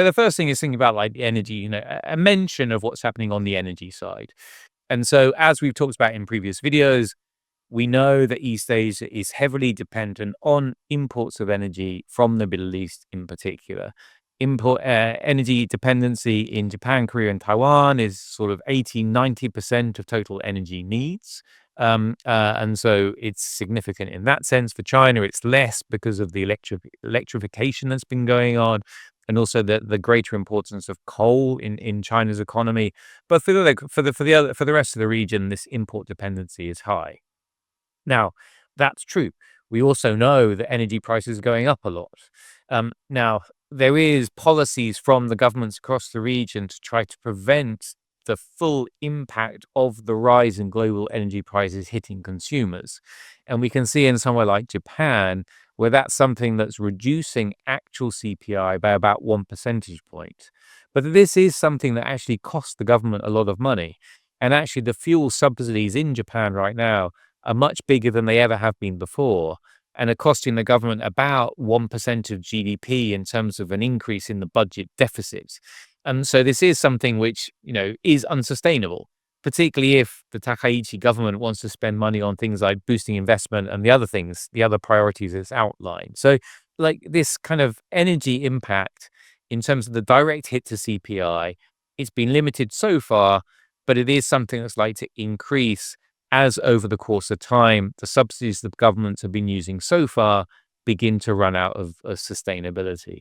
So the first thing is thinking about like the energy, a mention of what's happening on the energy side. And so, as we've talked about in previous videos, we know that East Asia is heavily dependent on imports of energy from the Middle East in particular. Import energy dependency in Japan, Korea, and Taiwan is sort of 80-90% of total energy needs. And so it's significant in that sense. For China, it's less because of the electrification that's been going on, and also the greater importance of coal in China's economy. But for the rest of the region, this import dependency is high. Now, that's true. We also know that energy prices are going up a lot. Now, there is policies from the governments across the region to try to prevent the full impact of the rise in global energy prices hitting consumers. And we can see in somewhere like Japan, where that's something that's reducing actual CPI by about 1 percentage point. But this is something that actually costs the government a lot of money. And actually, the fuel subsidies in Japan right now are much bigger than they ever have been before, and are costing the government about 1% of GDP in terms of an increase in the budget deficit. And so this is something which, is unsustainable, particularly if the Takaichi government wants to spend money on things like boosting investment and the other priorities it's outlined. So like this kind of energy impact in terms of the direct hit to CPI, it's been limited so far, but it is something that's likely to increase as over the course of time, the subsidies the governments have been using so far begin to run out of sustainability.